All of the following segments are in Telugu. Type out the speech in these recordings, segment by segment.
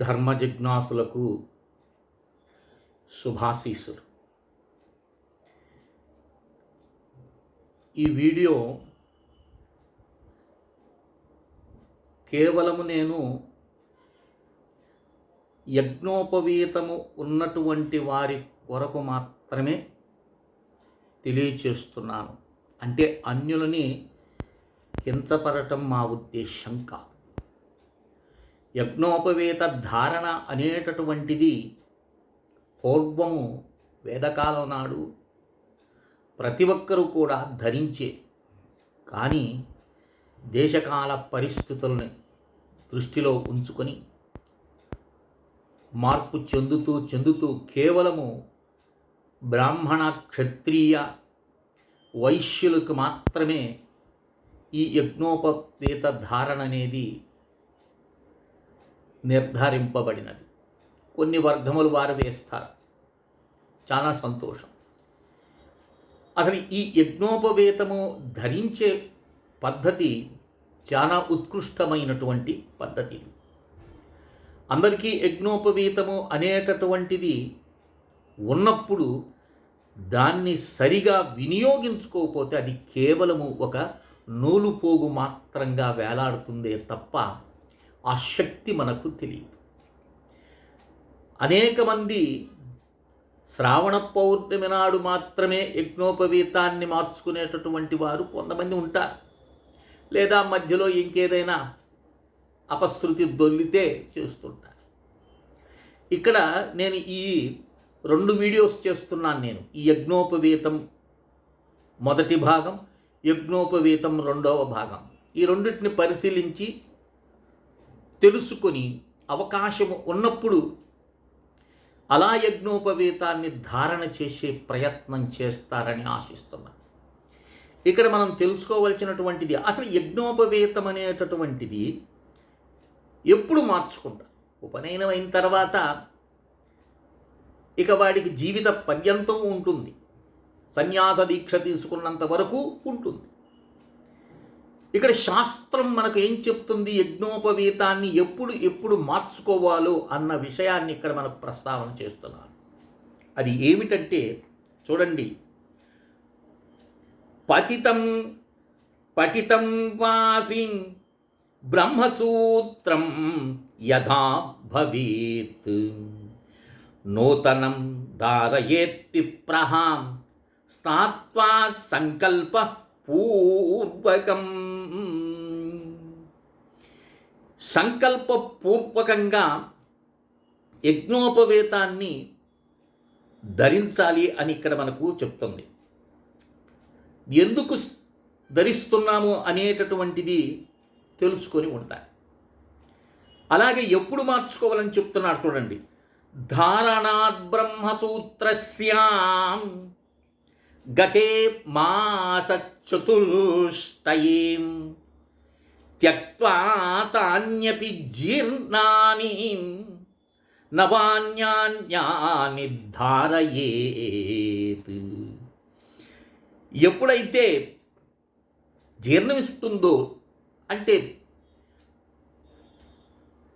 ధర్మ జిజ్ఞాసులకు శుభాశీస్సులు. ఈ వీడియో కేవలము నేను యజ్ఞోపవీతము ఉన్నటువంటి వారి కొరకు మాత్రమే తెలియచేస్తున్నాను. అంటే అన్యులని కించపరటం మా ఉద్దేశం కాదు. యజ్ఞోపవీత ధారణ అనేటటువంటిది పూర్వము వేదకాలం నాడు ప్రతి ఒక్కరూ కూడా ధరించే, కానీ దేశకాల పరిస్థితుల్ని దృష్టిలో ఉంచుకొని మార్పు చెందుతూ కేవలము బ్రాహ్మణ, క్షత్రియ, వైశ్యులకు మాత్రమే ఈ యజ్ఞోపవీత ధారణ అనేది నిర్ధారింపబడినది. కొన్ని వర్గములు వారు వేస్తారు, చాలా సంతోషం. అసలు ఈ యజ్ఞోపవీతము ధరించే పద్ధతి చాలా ఉత్కృష్టమైనటువంటి పద్ధతి. అందరికీ యజ్ఞోపవీతము అనేటటువంటిది ఉన్నప్పుడు దాన్ని సరిగా వినియోగించుకోకపోతే అది కేవలము ఒక నూలుపోగు మాత్రంగా వేలాడుతుందే తప్ప ఆ శక్తి మనకు తెలియదు. అనేక మంది శ్రావణ పౌర్ణమి నాడు మాత్రమే యజ్ఞోపవీతాన్ని మార్చుకునేటటువంటి వారు కొంతమంది ఉంటారు, లేదా మధ్యలో ఇంకేదైనా అపశృతి దొల్లితే చేస్తుంటారు. ఇక్కడ నేను ఈ 2 వీడియోస్ చేస్తున్నాను. నేను ఈ యజ్ఞోపవీతం మొదటి భాగం, యజ్ఞోపవీతం రెండవ భాగం, ఈ రెండింటిని పరిశీలించి తెలుసుకొని అవకాశం ఉన్నప్పుడు అలా యజ్ఞోపవీతాన్ని ధారణ చేసే ప్రయత్నం చేస్తారని ఆశిస్తున్నాను. ఇక్కడ మనం తెలుసుకోవాల్సినటువంటిది అసలు యజ్ఞోపవీతం అనేటటువంటిది ఎప్పుడు మార్చుకుంటాం? ఉపనయనం అయిన తర్వాత ఇక వాడికి జీవిత పర్యంతం ఉంటుంది, సన్యాస దీక్ష తీసుకున్నంత వరకు ఉంటుంది. ఇక్కడ శాస్త్రం మనకు ఏం చెప్తుంది? యజ్ఞోపవీతాన్ని ఎప్పుడు మార్చుకోవాలో అన్న విషయాన్ని ఇక్కడ మనకు ప్రస్తావన చేస్తున్నారు. అది ఏమిటంటే చూడండి, పఠితం వాసిం బ్రహ్మసూత్రం యథా భవేత్ నూతనం ధారయేత్తి ప్రహాం స్నాత్వా సంకల్ప పూర్వకం. సంకల్పపూర్వకంగా యజ్ఞోపవీతాన్ని ధరించాలి అని ఇక్కడ మనకు చెప్తుంది. ఎందుకు ధరిస్తున్నాము అనేటటువంటిది తెలుసుకొని ఉండాలి. అలాగే ఎప్పుడు మార్చుకోవాలని చెప్తున్నాడు చూడండి. ధారణాత్ బ్రహ్మసూత్రస్యాం గతే మాస చతుష్టయీం త్యక్త్వా తాన్యపి జీర్ణాని నవాన్యాన్యాని ధారయేత్. ఎప్పుడైతే జీర్ణమిస్తుందో అంటే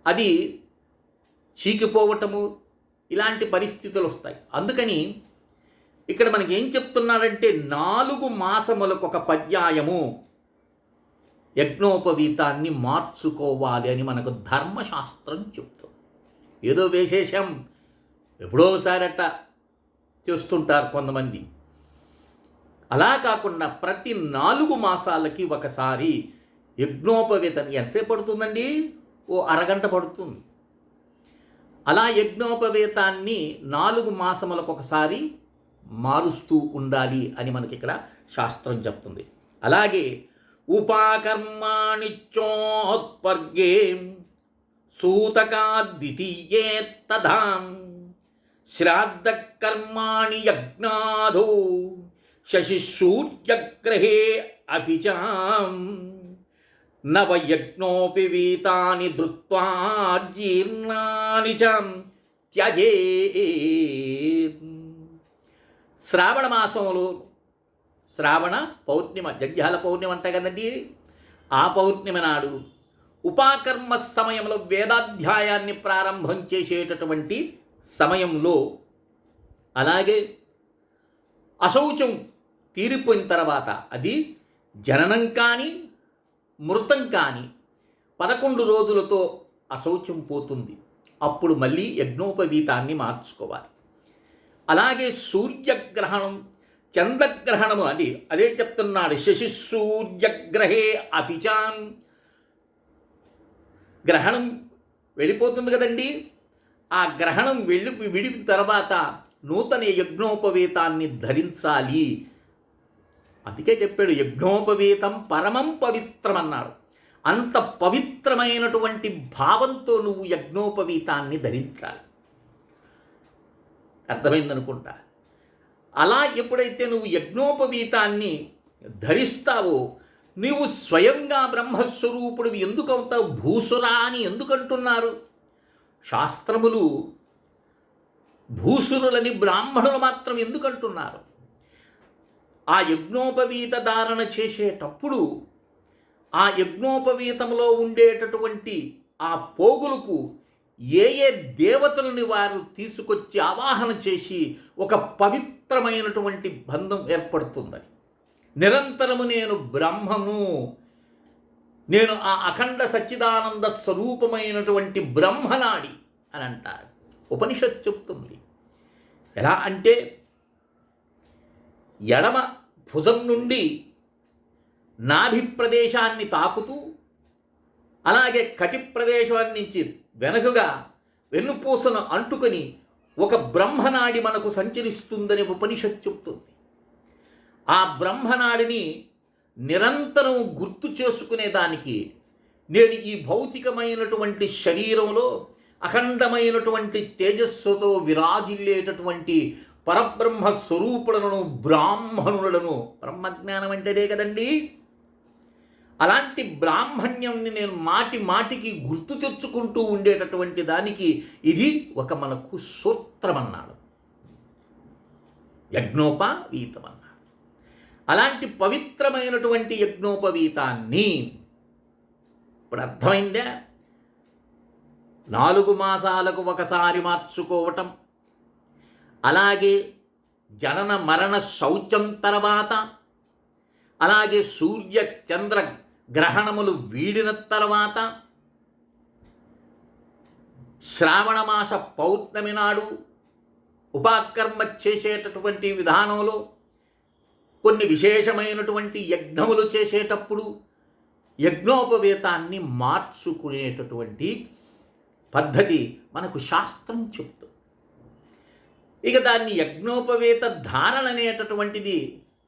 అది చీకిపోవటము ఇలాంటి పరిస్థితులు వస్తాయి. అందుకని ఇక్కడ మనకి ఏం చెప్తున్నారంటే 4 మాసములకు ఒక పర్యాయము యజ్ఞోపవీతాన్ని మార్చుకోవాలి అని మనకు ధర్మశాస్త్రం చెప్తుంది. ఏదో వేసేసాం ఎప్పుడోసారట చేస్తుంటారు కొంతమంది. అలా కాకుండా ప్రతి 4 మాసాలకి ఒకసారి యజ్ఞోపవీతం. ఎంతసేపు పడుతుందండి? ఓ అరగంట పడుతుంది. అలా యజ్ఞోపవీతాన్ని 4 మాసములకు ఒకసారి మారుస్తూ ఉండాలి అని మనకి ఇక్కడ శాస్త్రం చెప్తుంది. అలాగే ఉపాకర్మాణి చోత్పర్గే సూతకాద్వితీయే తథాం శ్రాద్ధకర్మాణి యజ్ఞాదో శశి సూర్యగ్రహే అభిచాం నవయజ్ఞోపవీతాని ధృత్వా జీర్ణాని చ త్యజేత్. శ్రావణ మాసంలో శ్రావణ పౌర్ణిమ, జగ్జాల పౌర్ణిమ అంట కదండి, ఆ పౌర్ణిమ నాడు ఉపాకర్మ సమయంలో వేదాధ్యాయాన్ని ప్రారంభం చేసేటటువంటి సమయంలో, అలాగే అశౌచం తీరిపోయిన తర్వాత, అది జననం కానీ మృతం కానీ 11 రోజులతో అశౌచం పోతుంది. అప్పుడు మళ్ళీ యజ్ఞోపవీతాన్ని మార్చుకోవాలి. అలాగే సూర్యగ్రహణం, చంద్రగ్రహణము అని అదే చెప్తున్నాడు. శశి సూర్యగ్రహే అపిచాన్, గ్రహణం వెళ్ళిపోతుంది కదండి. ఆ గ్రహణం విడిన తర్వాత నూతన యజ్ఞోపవీతాన్ని ధరించాలి. అందుకే చెప్పాడు యజ్ఞోపవీతం పరమం పవిత్రం అన్నాడు. అంత పవిత్రమైనటువంటి భావంతో నువ్వు యజ్ఞోపవీతాన్ని ధరించాలి. అర్థమైందనుకుంటా. అలా ఎప్పుడైతే నువ్వు యజ్ఞోపవీతాన్ని ధరిస్తావో, నీవు స్వయంగా బ్రహ్మస్వరూపుడివి ఎందుకు అవుతావు? భూసురా అని ఎందుకంటున్నారు శాస్త్రములు? భూసురులని బ్రాహ్మణులు మాత్రం ఎందుకంటున్నారు? ఆ యజ్ఞోపవీత ధారణ చేసేటప్పుడు ఆ యజ్ఞోపవీతంలో ఉండేటటువంటి ఆ పోగులకు ఏ ఏ దేవతలని వారు తీసుకొచ్చి ఆవాహన చేసి ఒక పవిత్రమైనటువంటి బంధం ఏర్పడుతుందని. నిరంతరము నేను బ్రహ్మను, నేను ఆ అఖండ సచ్చిదానంద స్వరూపమైనటువంటి బ్రహ్మనాడి అని అంటారు. ఉపనిషత్ చెప్తుంది. ఎలా అంటే ఎడమ భుజం నుండి నాభి ప్రదేశాన్ని తాకుతూ, అలాగే కటి ప్రదేశాన్ని నుంచి వెనకగా వెన్నుపూసను అంటుకొని ఒక బ్రహ్మనాడి మనకు సంచరిస్తుందని ఉపనిషత్ చెప్తుంది. ఆ బ్రహ్మనాడిని నిరంతరం గుర్తు చేసుకునేదానికి నేను ఈ భౌతికమైనటువంటి శరీరంలో అఖండమైనటువంటి తేజస్సుతో విరాజిల్లేటటువంటి పరబ్రహ్మ స్వరూపులను, బ్రాహ్మణులను, బ్రహ్మజ్ఞానం అంటేదే కదండి. అలాంటి బ్రాహ్మణ్యంని నేను మాటి మాటికి గుర్తు తెచ్చుకుంటూ ఉండేటటువంటి దానికి ఇది ఒక మనకు సూత్రం అన్నాడు, యజ్ఞోపవీతం అన్నాడు. అలాంటి పవిత్రమైనటువంటి యజ్ఞోపవీతాన్ని ఇప్పుడు అర్థమైందా? 4 మాసాలకు ఒకసారి మార్చుకోవటం, అలాగే జనన మరణ శౌచం తర్వాత, అలాగే సూర్య చంద్ర గ్రహణములు వీడిన తర్వాత, శ్రావణమాస పౌర్ణమి నాడు ఉపాకర్మ చేసేటటువంటి విధానంలో కొన్ని విశేషమైనటువంటి యజ్ఞములు చేసేటప్పుడు యజ్ఞోపవీతాన్ని మార్చుకునేటటువంటి పద్ధతి మనకు శాస్త్రం చెప్తుంది. ఇక దాన్ని యజ్ఞోపవీత ధారణ అనేటటువంటిది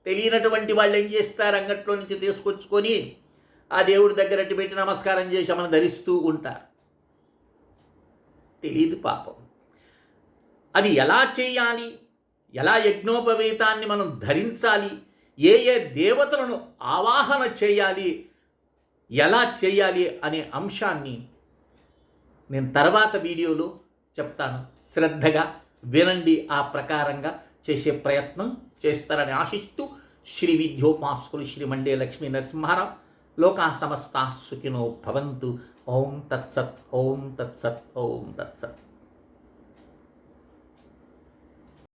తెలియనటువంటి వాళ్ళు ఏం చేస్తారు? అంగట్లో నుంచి తీసుకొచ్చుకొని ఆ దేవుడి దగ్గర పెట్టి నమస్కారం చేసి మనం ధరిస్తూ ఉంటారు. తెలియదు పాపం. అది ఎలా చేయాలి, ఎలా యజ్ఞోపవీతాన్ని మనం ధరించాలి, ఏ ఏ దేవతలను ఆవాహన చేయాలి, ఎలా చేయాలి అనే అంశాన్ని నేను తర్వాత వీడియోలో చెప్తాను. శ్రద్ధగా వినండి, ఆ ప్రకారంగా చేసే ప్రయత్నం చేస్తారని ఆశిస్తూ శ్రీ విద్యోపాసకులు శ్రీ మండే లక్ష్మీ నరసింహారావు లోకా సమస్తా సుఖినో భవంతు. ఓం తత్సత్, ఓం తత్సత్, ఓం తత్సత్.